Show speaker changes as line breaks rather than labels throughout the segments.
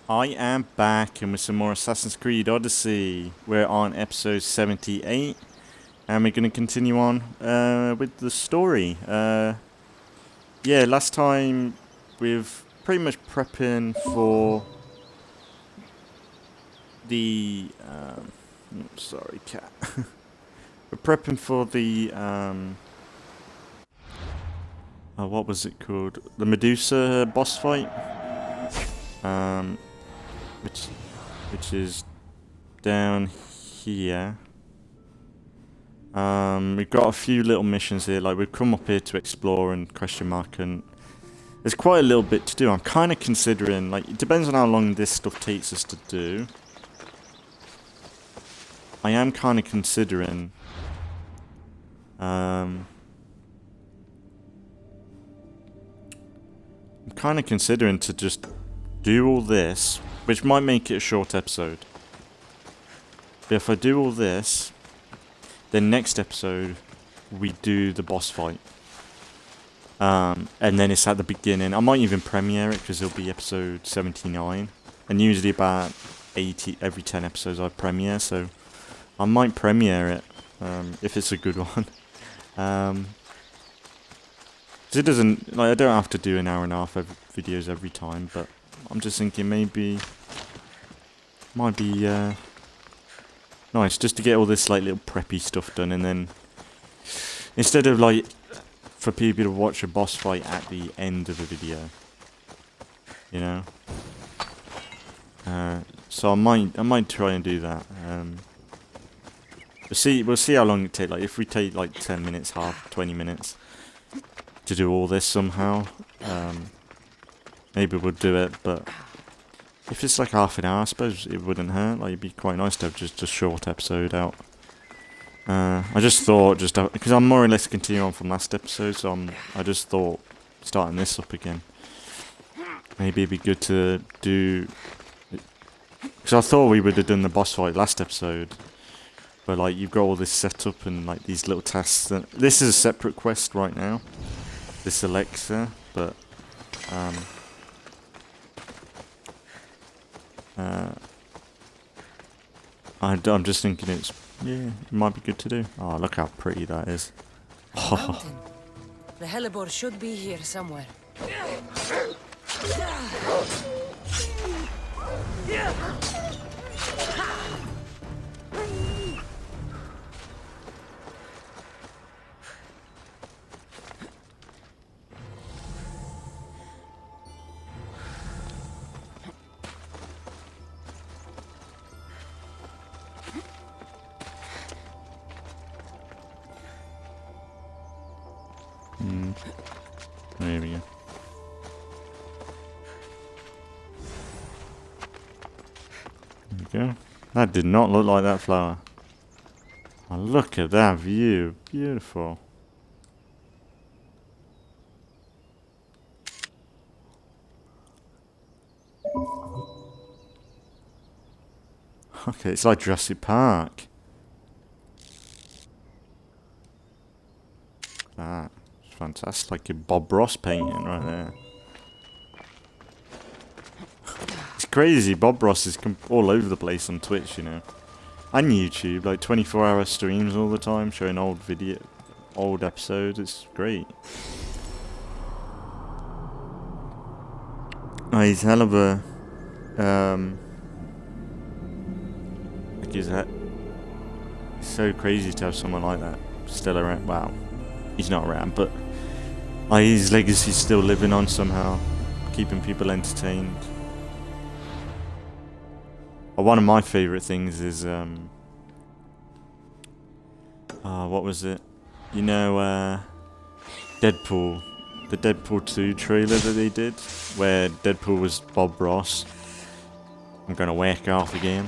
I am back and with some more Assassin's Creed Odyssey. We're on episode 78 and we're going to continue on with the story. Yeah, last time we've pretty much prepping for the... sorry, cat. We're prepping for the... what was it called? The Medusa boss fight. Which is down here. We've got a few little missions here, like we've come up here to explore and question mark, and there's quite a little bit to do. I'm kind of considering, like, it depends on how long this stuff takes us to do. I am kind of considering, I'm kind of considering to just do all this, which might make it a short episode. But if I do all this, then next episode we do the boss fight. And then it's at the beginning. I might even premiere it because it'll be episode 79. And usually about 80 every 10 episodes I premiere, so I might premiere it if it's a good one. 'Cause it doesn't, like, I don't have to do an hour and a half videos every time, but I'm just thinking maybe might be nice just to get all this like little preppy stuff done, and then instead of like for people to watch a boss fight at the end of the video, you know. So I might try and do that. We'll see how long it takes. Like if we take like 10 minutes, 20 minutes to do all this somehow, maybe we'll do it. But if it's like half an hour, I suppose it wouldn't hurt. Like it'd be quite nice to have just a short episode out. I just thought, because I'm more or less continuing on from last episode, so I just thought starting this up again. Maybe it'd be good to do, because I thought we would have done the boss fight last episode, but like you've got all this setup and like these little tasks. This is a separate quest right now, this Alexa, but I'm just thinking it might be good to do. Oh, look how pretty that is.
Mountain. The hellebore should be here somewhere.
There we go. There we go. That did not look like that flower. Oh, look at that view. Beautiful. Okay, it's like Jurassic Park. That. Fantastic, like a Bob Ross painting right there. It's crazy, Bob Ross is all over the place on Twitch, you know. And YouTube, like 24-hour streams all the time, showing old episodes, it's great. Oh, he's hell of a, like it's so crazy to have someone like that still around. Wow, he's not around, but his legacy's still living on somehow, keeping people entertained. One of my favourite things is, what was it? You know, Deadpool. The Deadpool 2 trailer that they did, where Deadpool was Bob Ross. I'm gonna whack off again.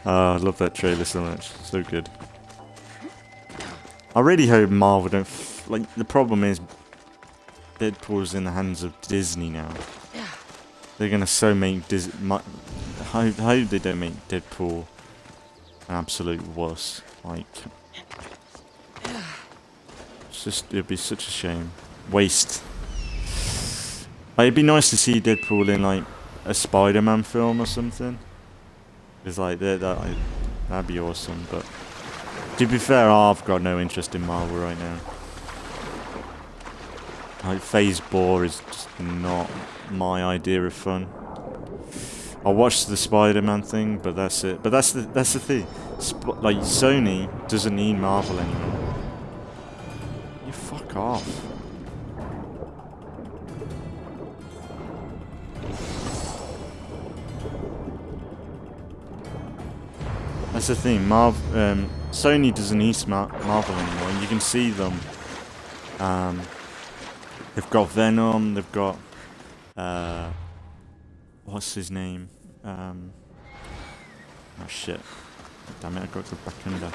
Oh, I love that trailer so much. So good. I really hope Marvel don't... like, the problem is Deadpool's in the hands of Disney now. They're gonna so make Disney... I hope they don't make Deadpool an absolute wuss. Like... it's just... it'd be such a shame. Waste. Like, it'd be nice to see Deadpool in, like, a Spider-Man film or something. It's like that'd be awesome. But to be fair, I've got no interest in Marvel right now. Like Phase 4 is just not my idea of fun. I watched the Spider-Man thing, but that's it. But that's the thing. Like Sony doesn't need Marvel anymore. You fuck off. That's the thing. Sony doesn't need Marvel anymore. And you can see them. They've got Venom. They've got what's his name? Oh shit! Damn it! I got to go back under.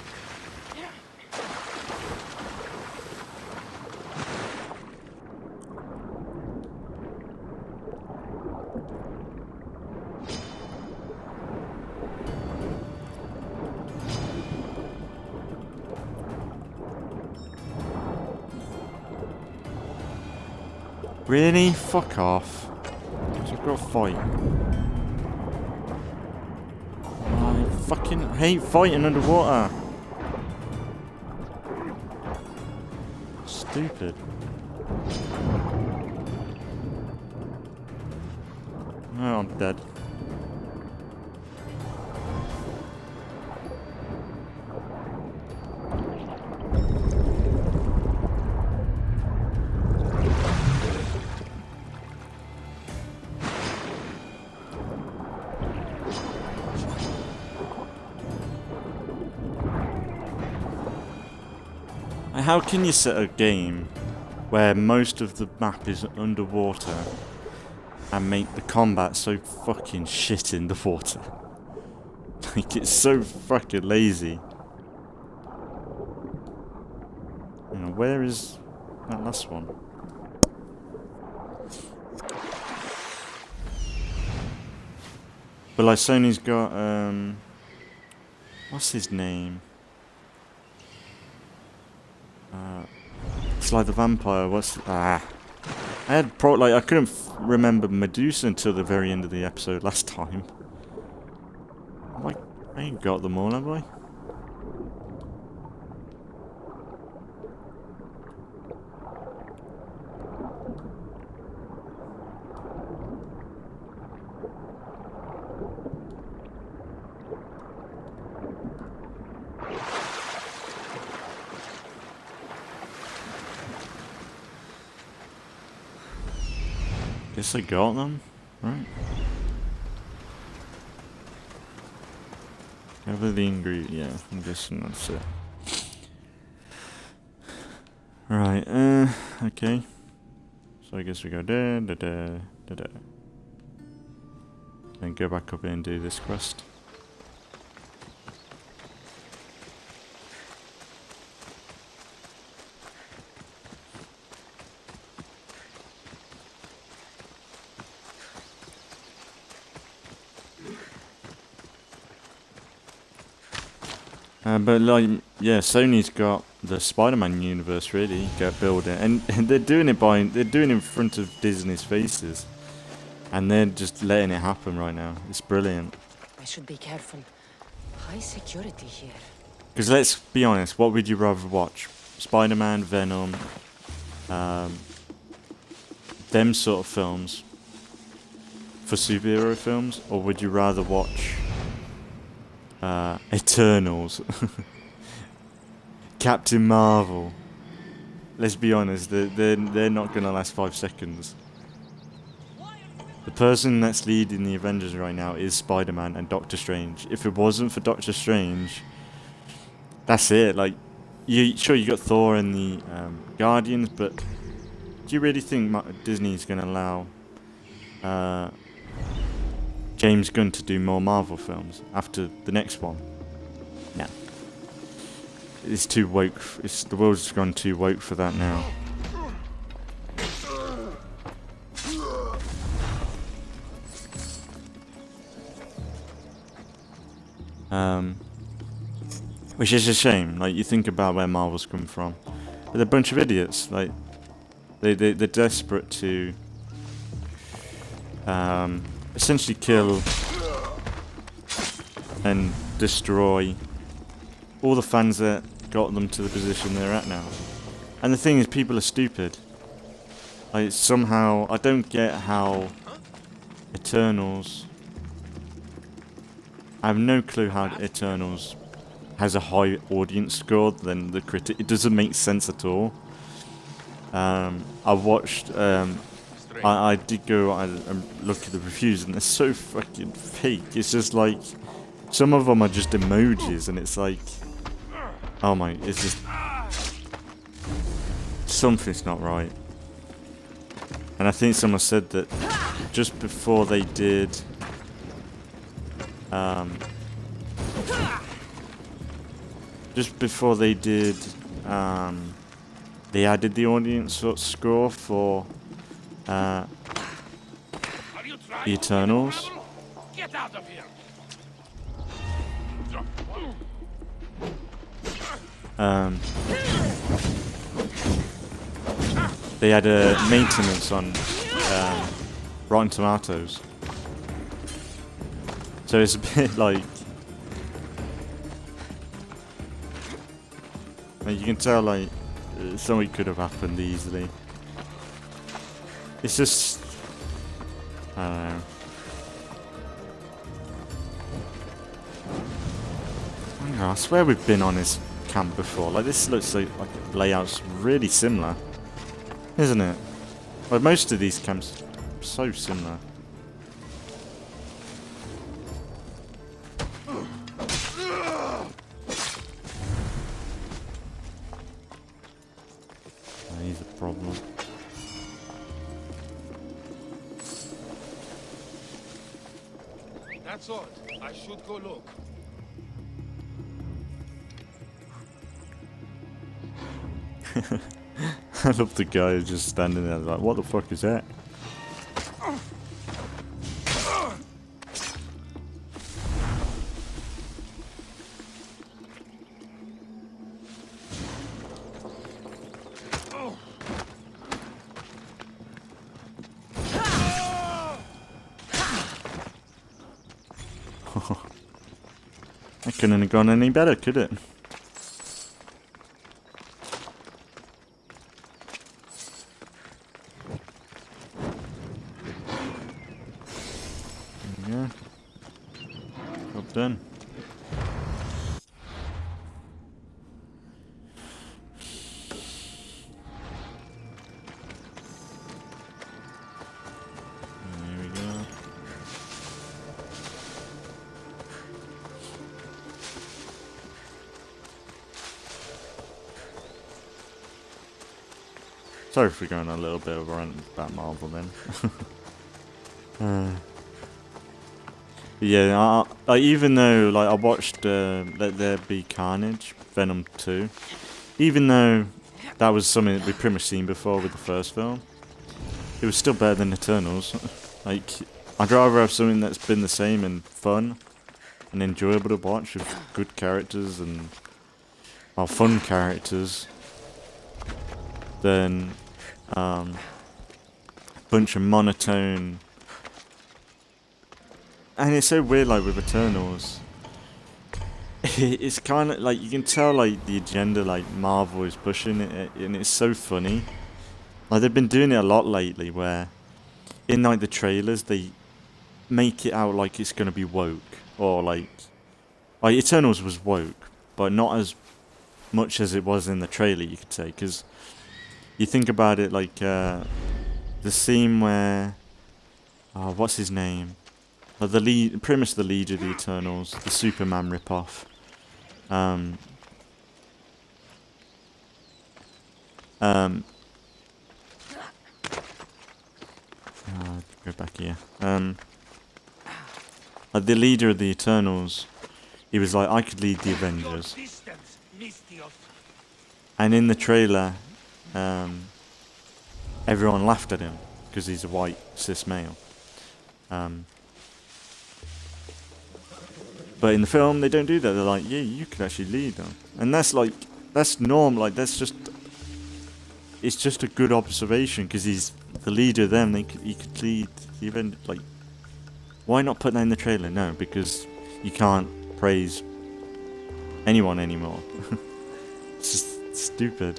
Really? Fuck off. I've got to fight. I fucking hate fighting underwater. Stupid. Oh, I'm dead. How can you set a game where most of the map is underwater and make the combat so fucking shit in the water? Like, it's so fucking lazy. You know, where is that last one? But like Sony's got what's his name? It's like the vampire. I had I couldn't remember Medusa until the very end of the episode last time. I ain't got them all, have I? Guess I got them, right? Cover the ingredient, yeah, I'm guessing that's it. Right, okay. So I guess we go there, then go back up here and do this quest. But like, yeah, Sony's got the Spider-Man universe really building, and they're doing it in front of Disney's faces, and they're just letting it happen right now. It's brilliant.
I should be careful. High security here.
Because let's be honest, what would you rather watch? Spider-Man, Venom, them sort of films for superhero films, or would you rather watch Eternals, Captain Marvel? Let's be honest, they're not gonna last 5 seconds. The person that's leading the Avengers right now is Spider-Man and Doctor Strange. If it wasn't for Doctor Strange, that's it. Like, you got Thor and the Guardians, but do you really think Disney's gonna allow James Gunn to do more Marvel films after the next one? No. It's too woke. The world's gone too woke for that now. Which is a shame. Like, you think about where Marvel's come from, but they're a bunch of idiots. Like, they're desperate to essentially kill and destroy all the fans that got them to the position they're at now. And the thing is, people are stupid. Like, somehow, I don't get how Eternals... I have no clue how Eternals has a high audience score than the critic. It doesn't make sense at all. I watched... I did go and look at the reviews, and they're so fucking fake. It's just like... Some of them are just emojis, and it's like... Oh my... It's just... Something's not right. And I think someone said that just before they did... just before they did... they added the audience score for... the Eternals.
Get out of here.
They had a maintenance on Rotten Tomatoes, so it's a bit like you can tell like something could have happened easily. It's just I don't know. I swear we've been on this camp before. Like this looks like the layout's really similar, isn't it? Like most of these camps are so similar. He's a problem.
That's all. I should go look.
I love the guy who's just standing there like, what the fuck is that? That couldn't have gone any better, could it? Yeah. Job done. There we go. Sorry for going a little bit of a rant about Marvel then. Yeah, even though like I watched Let There Be Carnage, Venom 2, even though that was something that we've pretty much seen before with the first film, it was still better than Eternals. Like, I'd rather have something that's been the same and fun and enjoyable to watch with good characters and fun characters than a bunch of monotone. And it's so weird, like with Eternals, it's kind of like you can tell like the agenda like Marvel is pushing it, and it's so funny. Like they've been doing it a lot lately, where in like the trailers they make it out like it's gonna be woke, or like Eternals was woke, but not as much as it was in the trailer, you could say, because you think about it like the scene where what's his name? The lead, pretty much the leader of the Eternals, the Superman ripoff. Go back here. The leader of the Eternals, he was like, I could lead the Avengers. And in the trailer, everyone laughed at him because he's a white cis male. But in the film, they don't do that. They're like, yeah, you could actually lead them. And that's like, that's normal. Like, that's just, it's just a good observation because he's the leader of them. He could lead the event. Like, Why not put that in the trailer? No, because you can't praise anyone anymore. It's just stupid.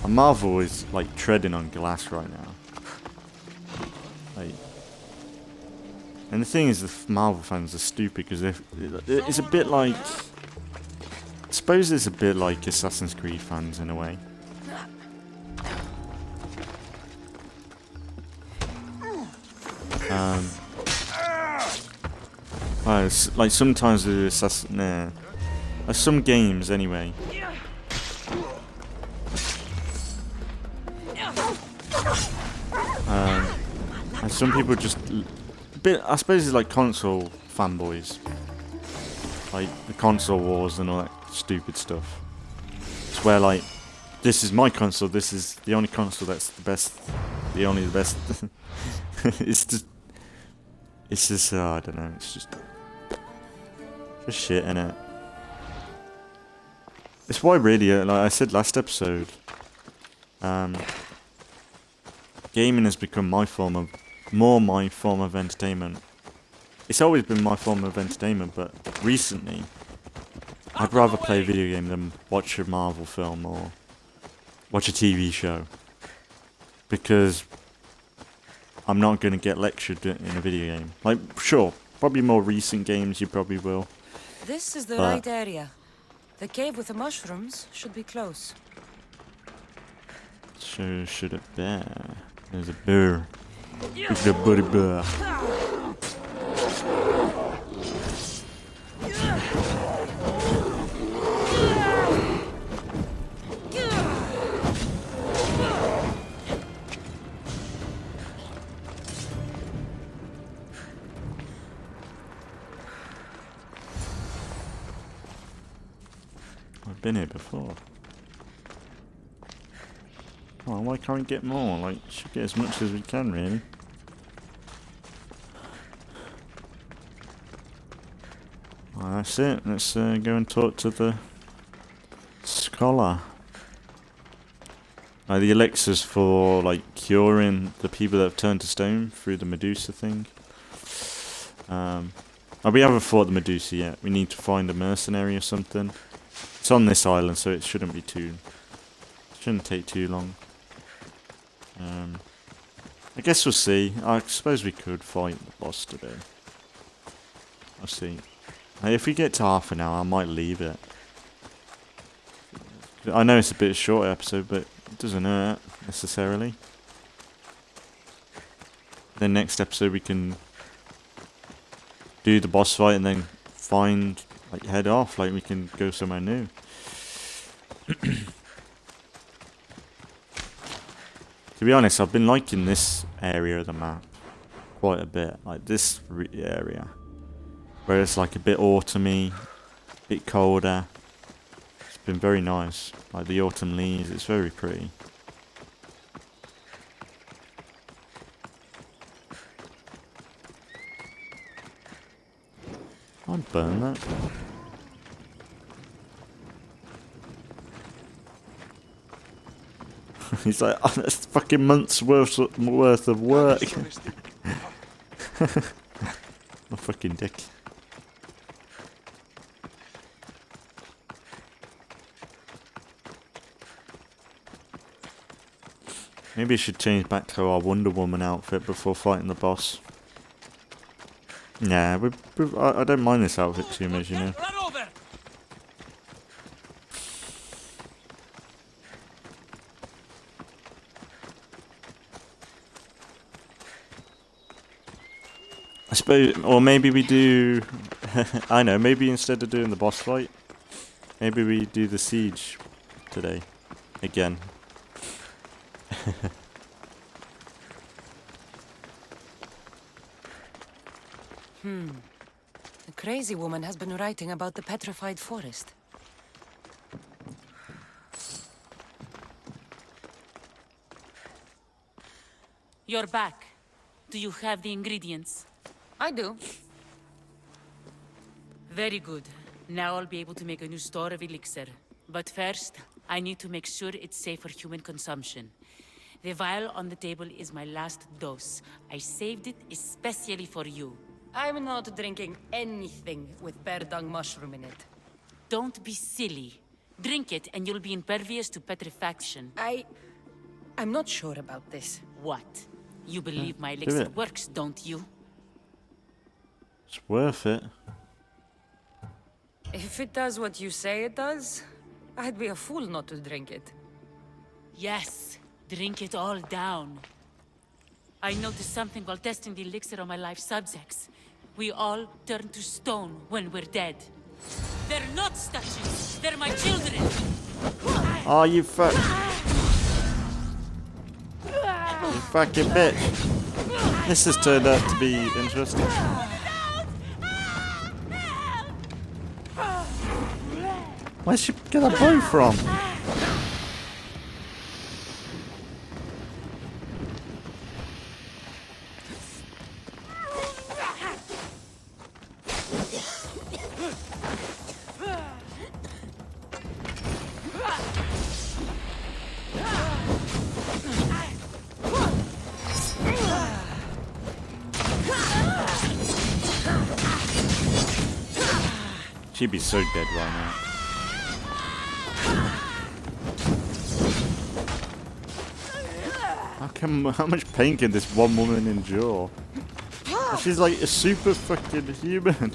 And Marvel is like treading on glass right now. Like, and the thing is, the Marvel fans are stupid because it's a bit like. I suppose it's a bit like Assassin's Creed fans in a way. It's like sometimes the assassin, some games anyway. And some people just I suppose it's like console fanboys, like the console wars and all that stupid stuff. It's where like, this is my console. This is the only console that's the best. The best. It's just I don't know. It's just shit, innit? It's why really, like I said last episode, gaming has become my form of entertainment. It's always been my form of entertainment, but recently, I'd rather play a video game than watch a Marvel film or watch a TV show, because I'm not going to get lectured in a video game. Like, sure, probably more recent games you probably will.
This is the right area. The cave with the mushrooms should be close.
So should it be? There's a bear. There's a buddy bear. I've been here before. Oh, why can't we get more? Like, should get as much as we can, really. Well, that's it. Let's go and talk to the scholar. The elixirs for, like, curing the people that have turned to stone through the Medusa thing. We haven't fought the Medusa yet. We need to find a mercenary or something. It's on this island, so it shouldn't take too long. I guess we'll see. I suppose we could fight the boss today. I'll see. If we get to half an hour, I might leave it. I know it's a bit short episode, but it doesn't hurt necessarily. Then next episode we can do the boss fight and then head off. Like, we can go somewhere new. To be honest, I've been liking this area of the map quite a bit. Like this area, where it's like a bit autumny, a bit colder. It's been very nice. Like the autumn leaves, it's very pretty. I'd burn that. He's like, oh, that's fucking months worth of work. My fucking dick. Maybe I should change back to our Wonder Woman outfit before fighting the boss. Nah, I don't mind this outfit too much, you know. I suppose, or maybe we do, I know, maybe instead of doing the boss fight, maybe we do the siege today, again.
The crazy woman has been writing about the petrified forest.
You're back. Do you have the ingredients?
I do.
Very good. Now I'll be able to make a new store of elixir. But first, I need to make sure it's safe for human consumption. The vial on the table is my last dose. I saved it especially for you.
I'm not drinking anything with bear dung mushroom in it.
Don't be silly. Drink it and you'll be impervious to petrifaction.
I'm not sure about this.
What? You believe my
do
elixir
it.
works, don't you?
It's worth it.
If it does what you say it does, I'd be a fool not to drink it.
Yes, drink it all down. I noticed something while testing the elixir on my life subjects. We all turn to stone when we're dead. They're not statues, they're my children.
Oh, you fuck. You fucking bitch. This has turned out to be interesting. Where'd she get a bow from? She'd be so dead right now. How much pain can this one woman endure? She's like a super fucking human.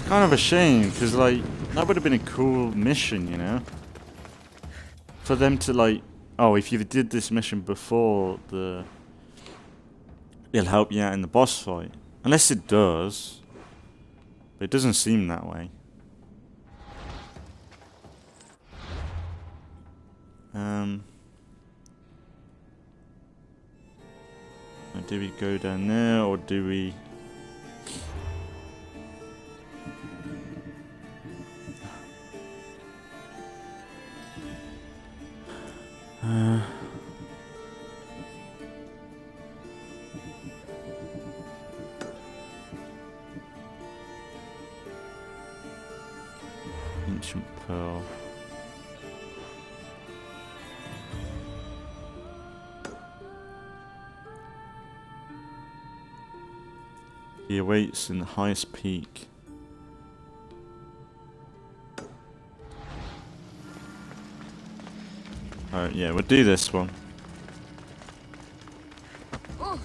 Kind of a shame, because like that would have been a cool mission, you know, for them to like, oh, if you did this mission before it'll help you out in the boss fight, unless it does, but it doesn't seem that way. Do we go down there, or do we? Ancient Pearl. He awaits in the highest peak. Alright, yeah, we'll do this one. Because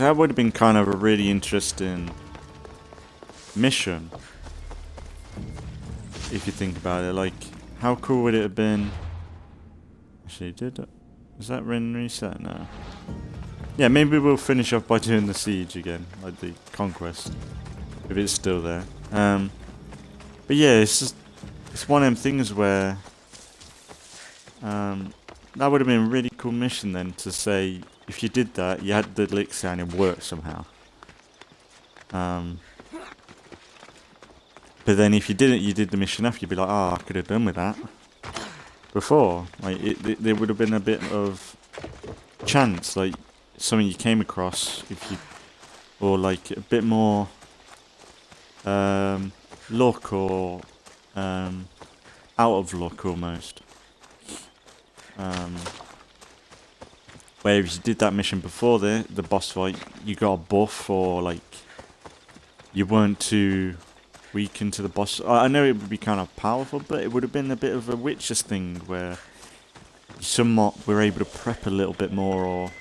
that would have been kind of a really interesting mission. If you think about it, like, how cool would it have been? Actually, is that reset now? Yeah, maybe we'll finish off by doing the siege again, like the conquest, if it's still there. But yeah, it's one of them things where that would have been a really cool mission then, to say if you did that, you had the elixir and it worked somehow. But then if you didn't, you did the mission after, you'd be like, oh, I could have done with that before. Like, there would have been a bit of chance, like something you came across, if you, or like a bit more luck, or out of luck almost. Where if you did that mission before the boss fight, you got a buff, or like you weren't too weakened to the boss. I know it would be kind of powerful, but it would have been a bit of a Witcher's thing where you somewhat were able to prep a little bit more, or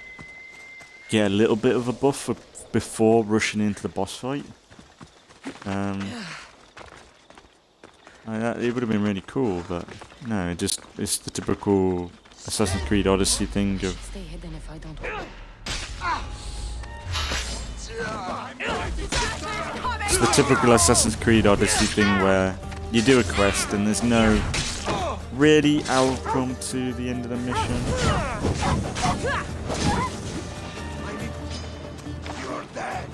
get a little bit of a buff before rushing into the boss fight. It would have been really cool, but no, it's the typical Assassin's Creed Odyssey thing of
Stay hidden if I don't.
it's the typical Assassin's Creed Odyssey thing where you do a quest and there's no really outcome to the end of the mission.
You're dead.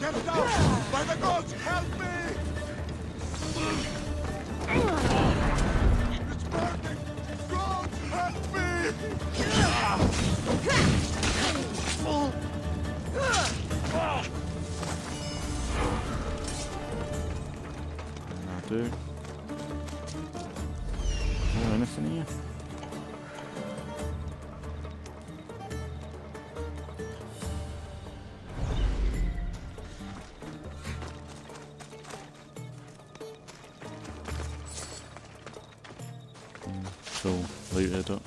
Get down! By the gods, help me! It's burning! Gods, help me!
I do. Is there anything here? It's all looted up.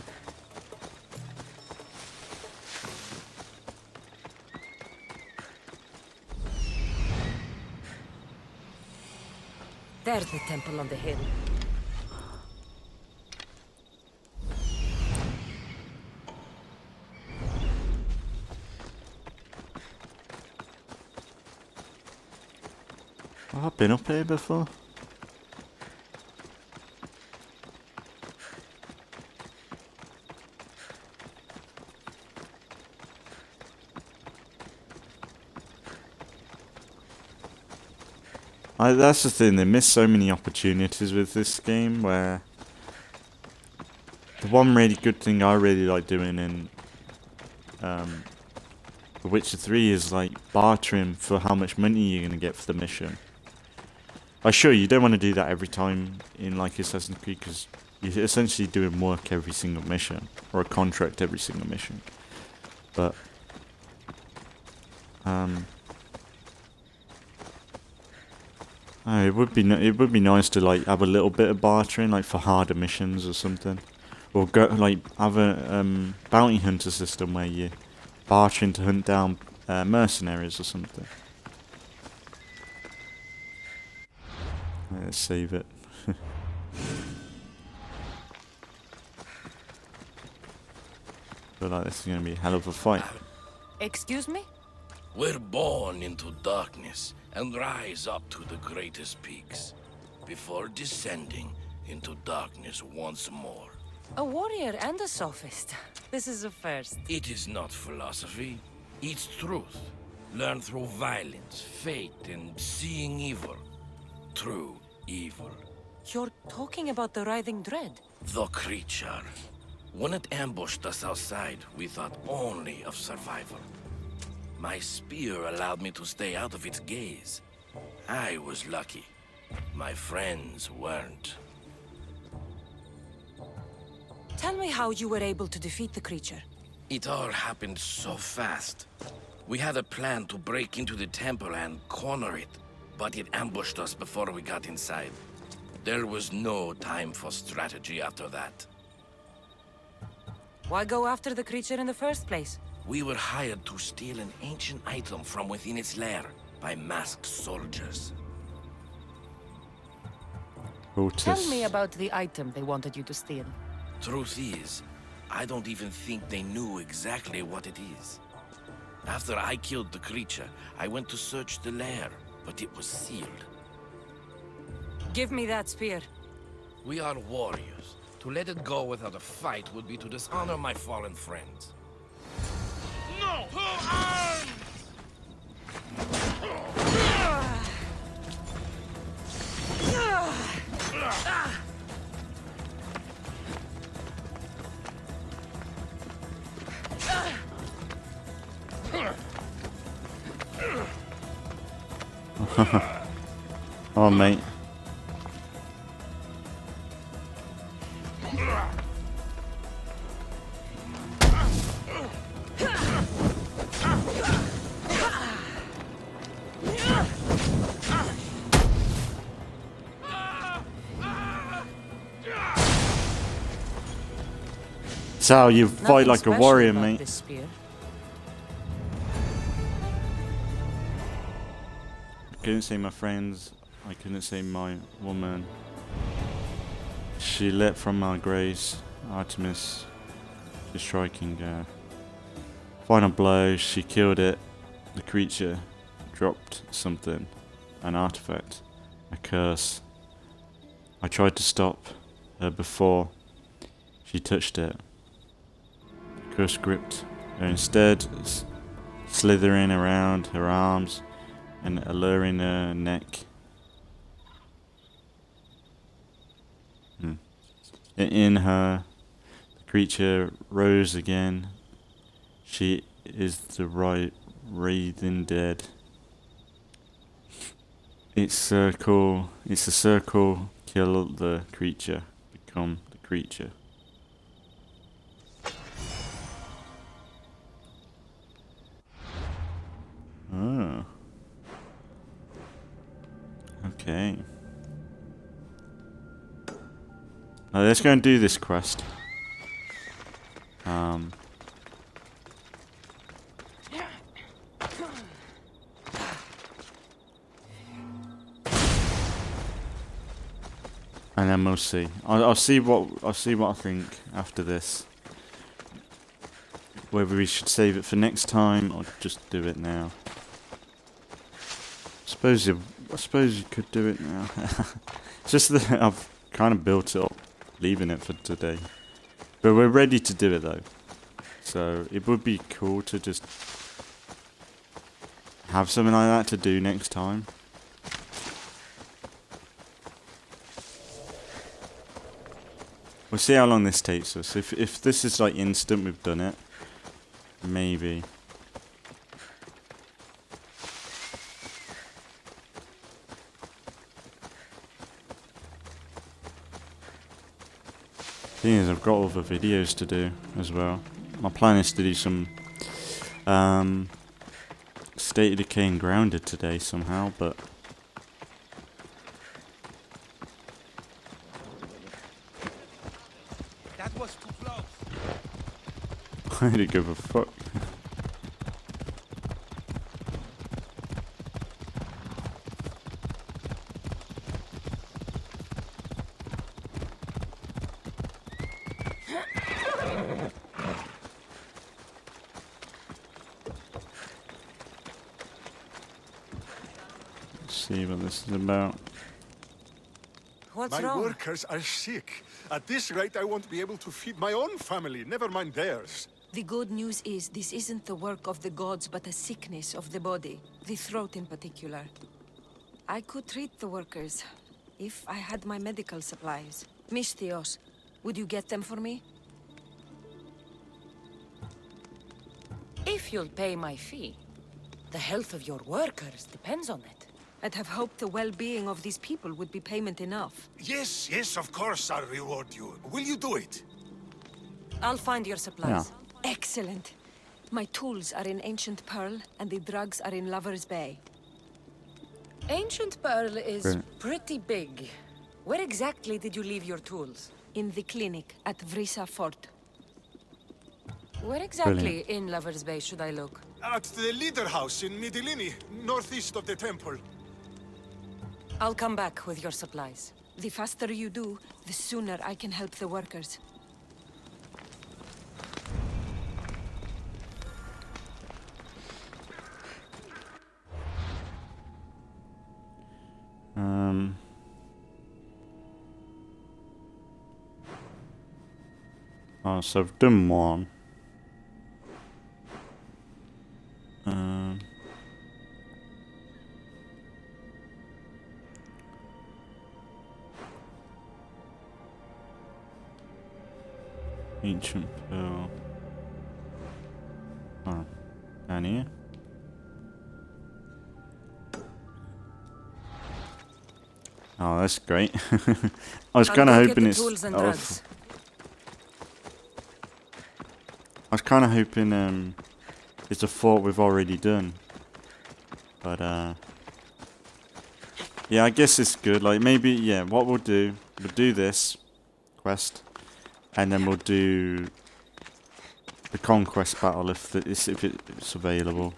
There's the temple on the hill.
Have I been up here before? That's the thing, they miss so many opportunities with this game where the one really good thing I really like doing in The Witcher 3 is like bartering for how much money you're going to get for the mission. Sure, you don't want to do that every time in like Assassin's Creed because you're essentially doing work every single mission or a contract every single mission. But it would be nice to like have a little bit of bartering, like for harder missions or something, or go like have a bounty hunter system where you bartering to hunt down mercenaries or something. Let's save it. Feel like this is gonna be a hell of a fight.
Excuse me?
We're born into darkness and rise up to the greatest peaks before descending into darkness once more.
A warrior and a sophist. This is a first.
It is not philosophy, it's truth. Learned through violence, fate, and seeing evil. True evil.
You're talking about the writhing dread.
The creature. When it ambushed us outside, we thought only of survival. My spear allowed me to stay out of its gaze. I was lucky. My friends weren't.
Tell me how you were able to defeat the creature.
It all happened so fast. We had a plan to break into the temple and corner it, but it ambushed us before we got inside. There was no time for strategy after that.
Why go after the creature in the first place?
We were hired to steal an ancient item from within its lair by masked soldiers.
Tell me about the item they wanted you to steal.
Truth is, I don't even think they knew exactly what it is. After I killed the creature, I went to search the lair, but it was sealed.
Give me that spear.
We are warriors. To let it go without a fight would be to dishonor my fallen friends. No!
Oh, mate. That's how you fight
Nothing
like a
special
warrior,
about
mate.
this spear.
I couldn't say my friends. I couldn't say my woman. She let from our grace. Artemis is striking final blow. She killed it. The creature dropped something. An artifact. A curse. I tried to stop her before she touched it. The curse gripped her instead, slithering around her arms and alluring her neck. In her, the creature rose again. She is the writhing dead. It's a circle. Kill the creature. Become the creature. Oh. Okay. Now let's go and do this quest. And then we'll see. I'll see what I think after this. Whether we should save it for next time or just do it now. I suppose you could do it now. It's just that I've kind of built it up, leaving it for today. But we're ready to do it though. So it would be cool to just have something like that to do next time. We'll see how long this takes us. If this is like instant, we've done it. Maybe. Thing is, I've got other videos to do as well. My plan is to do some State of Decay and Grounded today somehow, but
That was too close.
I don't give a fuck. See what this is about.
What's
My
wrong?
workers are sick. At this rate, I won't be able to feed my own family, never mind theirs.
The good news is this isn't the work of the gods, but a sickness of the body, the throat in particular. I could treat the workers, if I had my medical supplies. Misthios, would you get them for me?
If you'll pay my fee, the health of your workers depends on it.
I'd have hoped the well-being of these people would be payment enough.
Yes, yes, of course I'll reward you. Will you do it?
I'll find your supplies.
Excellent. My tools are in Ancient Pearl, and the drugs are in Lover's Bay.
Ancient Pearl is
Brilliant.
pretty big. Where exactly did you leave your tools?
In the clinic at Vrisa Fort.
Where exactly
Brilliant.
in Lover's Bay should I look?
At the leader house in Midilini, northeast of the temple.
I'll come back with your supplies.
The faster you do, the sooner I can help the workers.
Oh, so I've done one. Ancient Pearl. Oh, down here. Oh, that's great. I was
I'll
kind of
go get
hoping
the
it's.
tools and
oh,
drugs.
I was kind of hoping it's a fort we've already done, but yeah, I guess it's good. Like maybe yeah, what we'll do this quest, and then we'll do the conquest battle if it's available.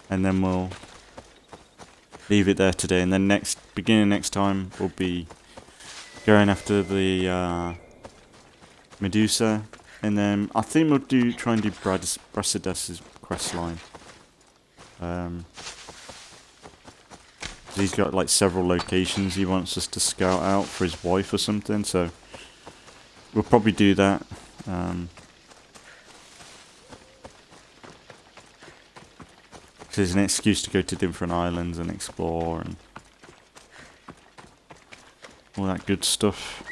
And then we'll leave it there today, and then beginning next time we'll be going after the Medusa, and then I think we'll try and do Brasidas' quest line. He's got like several locations he wants us to scout out for his wife or something, so we'll probably do that. There's an excuse to go to different islands and explore and all that good stuff.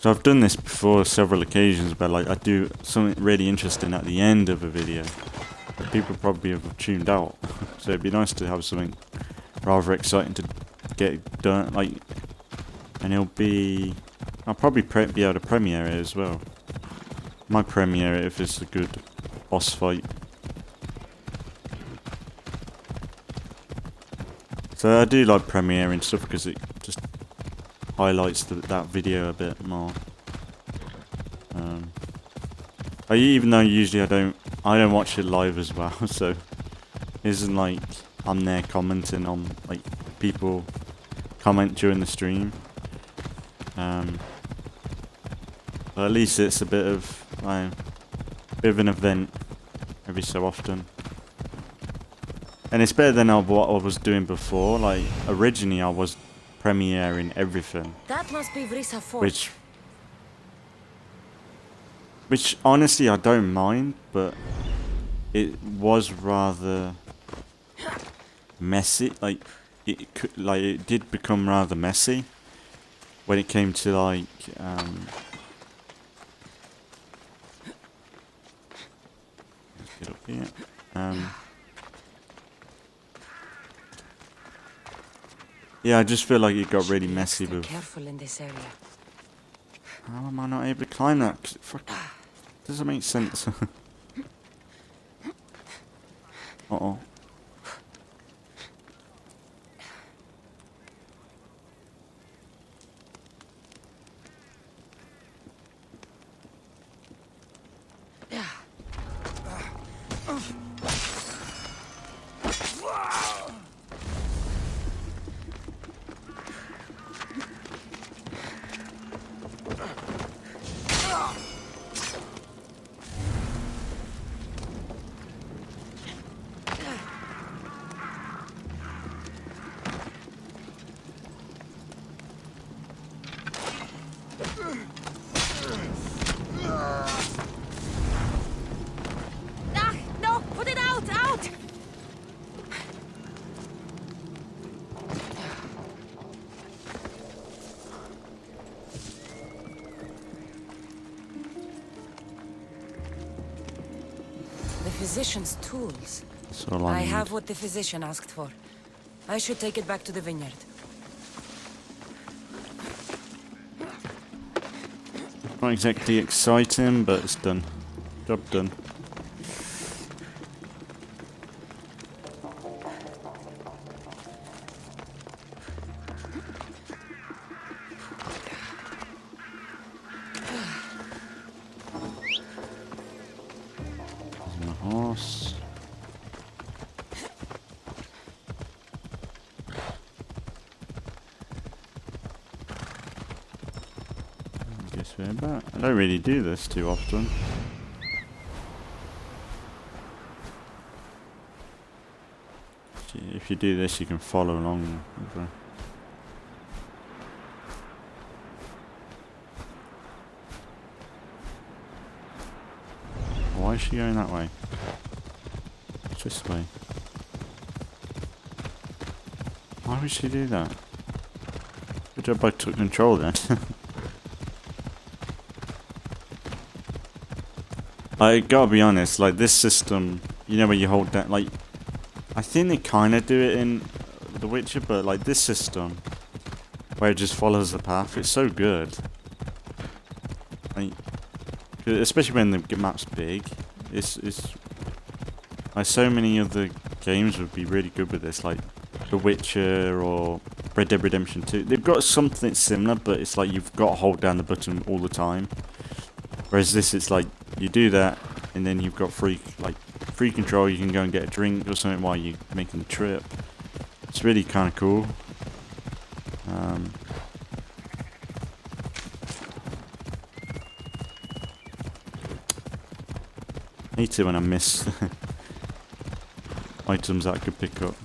So I've done this before several occasions, but like I do something really interesting at the end of a video. People probably have tuned out, so it'd be nice to have something rather exciting to get done. Like, and I'll probably be able to premiere it as well. Might premiere it if it's a good boss fight. So I do like premiering stuff because it just highlights that video a bit more. Even though usually I don't watch it live as well, so it isn't like I'm there commenting on like people comment during the stream. But at least it's a bit of an event every so often. And it's better than what I was doing before. Like originally I was premiering everything.
That must be Vrisa Fort.
Which honestly I don't mind, but it was rather messy. Like it did become rather messy when it came to like let's get up here. Yeah, I just feel like it got really messy with.
Careful in this area.
How am I not able to climb that? 'Cause it doesn't make sense. Uh-oh.
No! Put it out! Out! The physician's tools.
That's all I need.
have what the physician asked for. I should take it back to the vineyard.
Not exactly exciting, but it's done. Job done. There's my horse. But I don't really do this too often. If you do this, you can follow along with her. Why is she going that way? It's this way. Why would she do that? Good job I took control then. I gotta be honest, like this system, you know where you hold down, like, I think they kinda do it in The Witcher, but like this system, where it just follows the path, it's so good. Like, especially when the map's big, it's like so many other games would be really good with this, like The Witcher or Red Dead Redemption 2. They've got something similar, but it's like you've got to hold down the button all the time. Whereas this, it's like you do that, and then you've got free control. You can go and get a drink or something while you're making the trip. It's really kind of cool. I hate it when I miss items that I could pick up.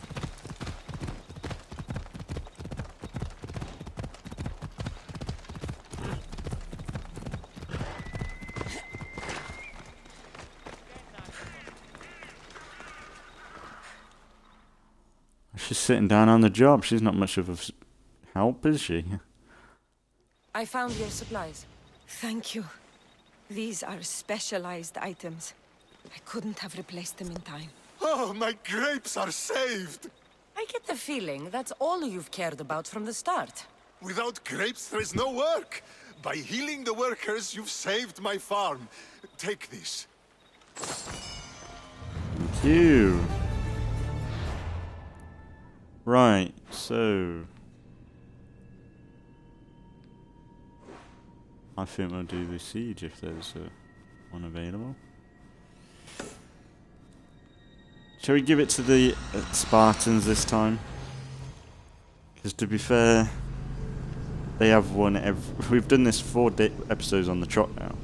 She's sitting down on the job. She's not much of a help, is she?
I found your supplies.
Thank you. These are specialized items. I couldn't have replaced them in time.
Oh, my grapes are saved!
I get the feeling that's all you've cared about from the start.
Without grapes, there is no work. By healing the workers, you've saved my farm. Take this.
Thank you. Right, so I think we'll do the siege if there's one available. Shall we give it to the Spartans this time? Because to be fair, they have won we've done this 4 episodes on the trot now.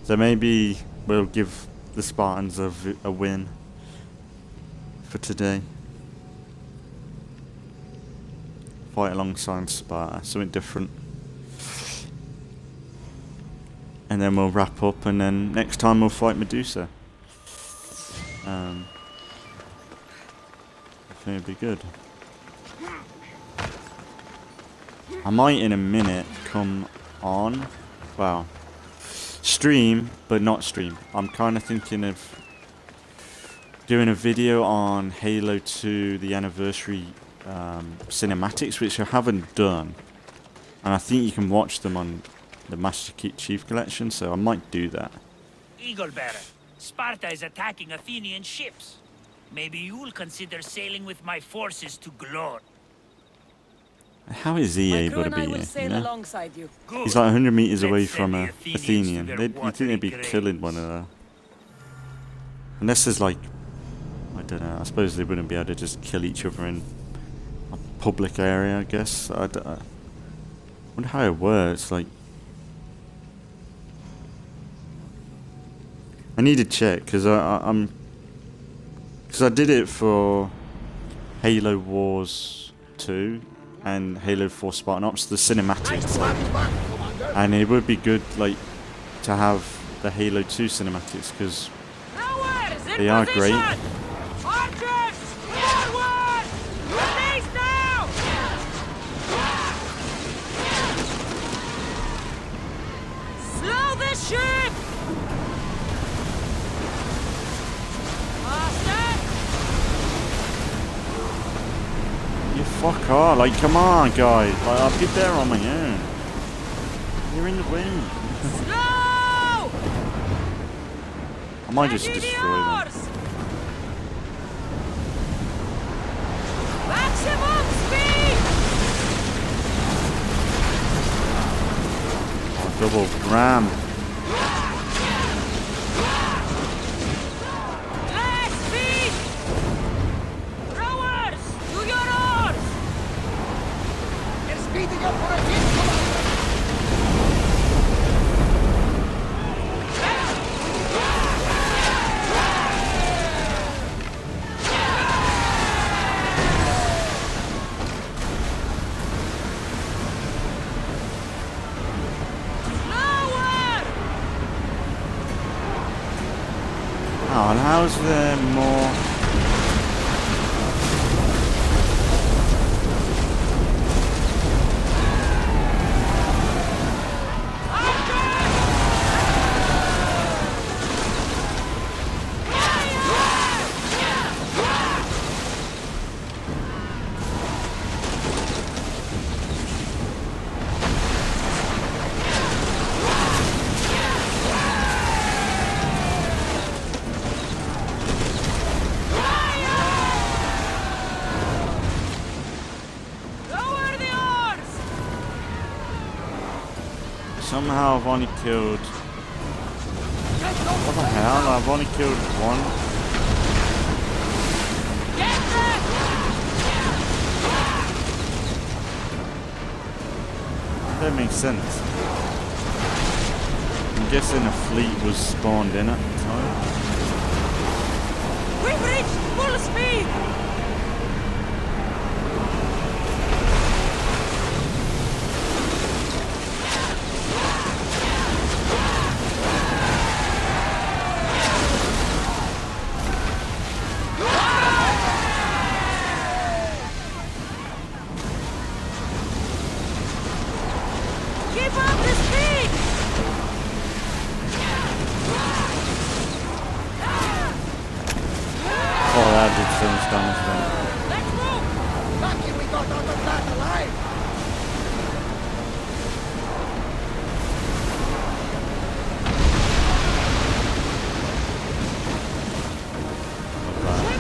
So maybe we'll give the Spartans a win for today. Fight alongside Sparta, something different. And then we'll wrap up, and then next time we'll fight Medusa. I think it'd be good. I might in a minute come on, well, stream, but not stream. I'm kind of thinking of doing a video on Halo 2, the anniversary cinematics, which I haven't done, and I think you can watch them on the Master Chief Collection, so I might do that.
Eagle Bearer, Sparta is attacking Athenian ships. Maybe you'll consider sailing with my forces to glory.
How is he
My
able
crew
to
and
be
I will
here?
sail
You know?
alongside you.
Good.
He's like 100 meters
Let's
away
send
from
the
a
Athenians
Athenian.
to their
You'd think they'd be
watery
killing
graves.
one of unless there's like, I don't know. I suppose they wouldn't be able to just kill each other in a public area. I guess. I wonder how it works. Like, I need to check because I did it for Halo Wars 2 and Halo 4 Spartan Ops, the cinematics, and it would be good like to have the Halo 2 cinematics because they are great.
Archers! Forward! Release now!
Slow the ship!
You fuck off! Like, come on, guys! Like, I'll get there on my own. You're in the wind.
Slow!
I might just destroy them.
Maximum speed!
Oh, double ram.
Less speed! Rowers, to your oars!
They're speeding up for a hit, Commander!
Oh, and how's there more? Somehow I've only killed... What the hell? I've only killed one. That makes sense. I'm guessing a fleet was spawned in at the time.
We've reached full speed! Keep up the speed!
Oh, that did so much damage then.
Let's move! Lucky we got out of that alive!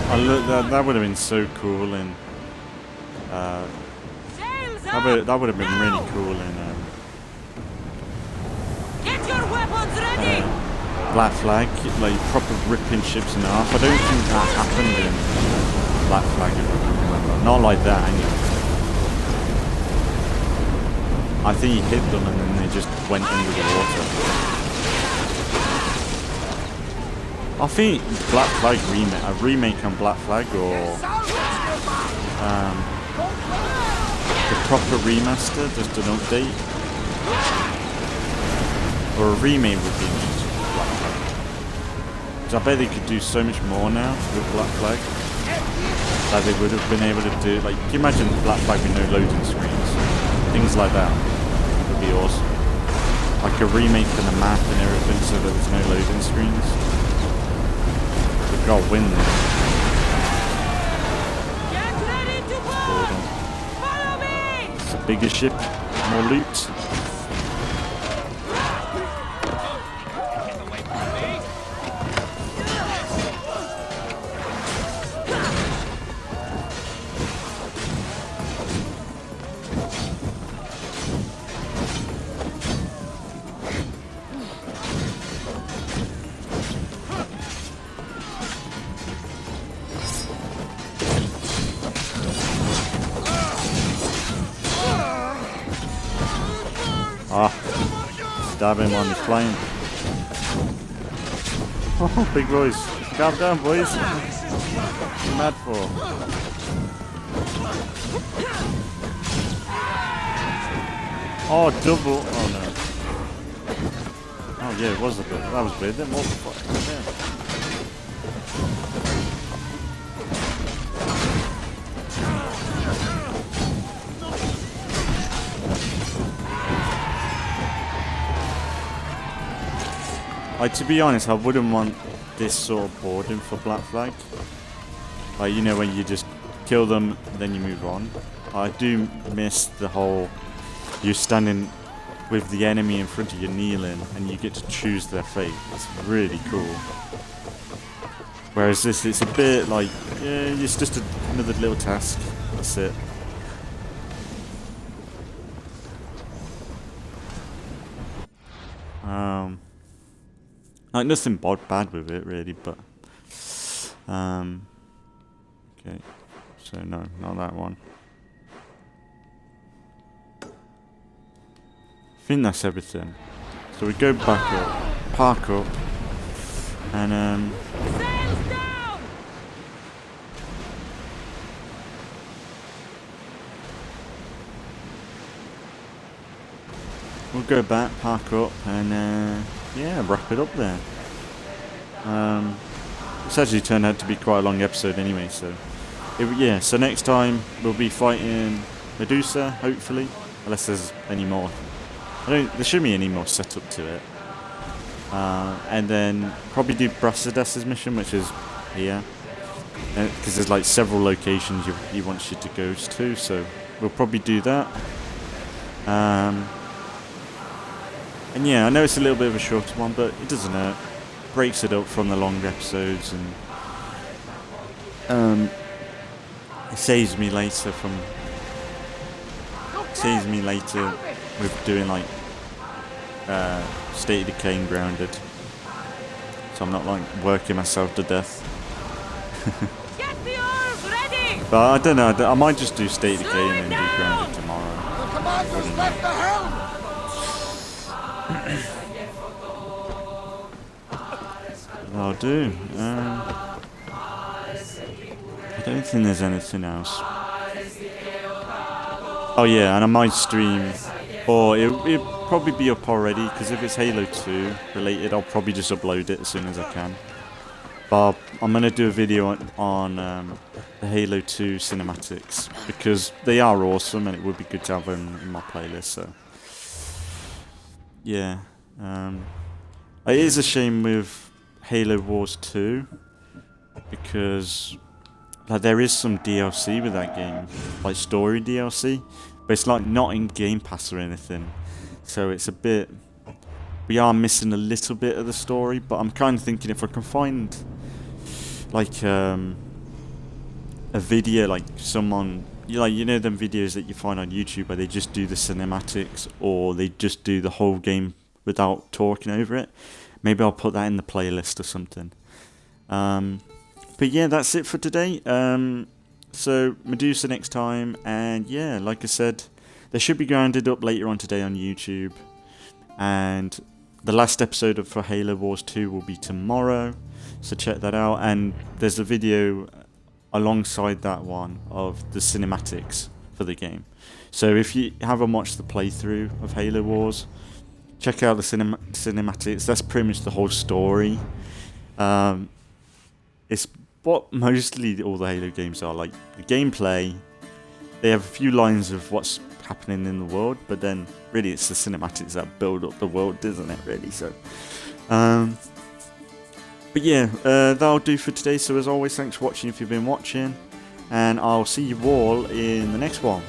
I look, that would have been so cool in...
Sails
that would have been really cool in...
Get your weapons ready!
Black Flag, like proper ripping ships in half. I don't think that happened in Black Flag, if I can remember. Not like that, anyway. I think he hit them and then they just went into the water. I think Black Flag a remake on Black Flag, or the proper remaster, just an update. Or a remake would be amazing for Black Flag. Because I bet they could do so much more now with Black Flag. That they would have been able to do. Like, can you imagine Black Flag with no loading screens? Things like that would be awesome. Like a remake of the map and everything so that there's no loading screens. We've got to win this.
Get ready to board! Follow me!
It's a bigger ship, more loot. Stab him on the plane. Oh, big boys. Calm down, boys. What are you mad for? Oh, double. Oh, no. Oh, yeah, it was a bit. That was weird. Then what the fuck? Yeah. Like, to be honest, I wouldn't want this sort of boarding for Black Flag. Like, you know, when you just kill them, then you move on. I do miss the whole, you're standing with the enemy in front of you kneeling, and you get to choose their fate. It's really cool. Whereas this, it's a bit like, yeah, it's just another little task. That's it. Like, nothing bad with it, really, but... okay, so no, not that one. I think that's everything. So we go back up, park up, and
Sails down!
we'll go back, park up, and yeah, wrap it up there. It's actually turned out to be quite a long episode anyway, so yeah. So next time we'll be fighting Medusa, hopefully, unless there's any more. There shouldn't be any more setup to it. And then probably do Brassadas's mission, which is here, because there's like several locations he wants you to go to. So we'll probably do that. And yeah, I know it's a little bit of a shorter one, but it doesn't hurt. Breaks it up from the longer episodes, and it saves me later with doing like State of Decay and Grounded. So I'm not like working myself to death.
Get the oars ready!
But I don't know, I might just do State of Decay and then do Grounded tomorrow.
The commander's left the helm!
I'll do. I don't think there's anything else. Oh yeah, and I might stream, or it'll probably be up already, because if it's Halo 2 related, I'll probably just upload it as soon as I can. But I'm going to do a video on the Halo 2 cinematics, because they are awesome, and it would be good to have them in my playlist, so... Yeah. It is a shame with Halo Wars 2, because like there is some DLC with that game, like story DLC, but it's like not in Game Pass or anything, so it's a bit, we are missing a little bit of the story. But I'm kind of thinking if I can find like a video, like someone, you know them videos that you find on YouTube where they just do the cinematics, or they just do the whole game without talking over it. Maybe I'll put that in the playlist or something. But yeah, that's it for today. So Medusa next time, and yeah, like I said, they should be grounded up later on today on YouTube, and the last episode for Halo Wars 2 will be tomorrow, so check that out. And there's a video alongside that one of the cinematics for the game, so if you haven't watched the playthrough of Halo Wars, check out the cinematics. That's pretty much the whole story. It's what mostly all the Halo games are, like the gameplay. They have a few lines of what's happening in the world, but then really it's the cinematics that build up the world, isn't it, really? So but yeah, that'll do for today. So as always, thanks for watching if you've been watching, and I'll see you all in the next one.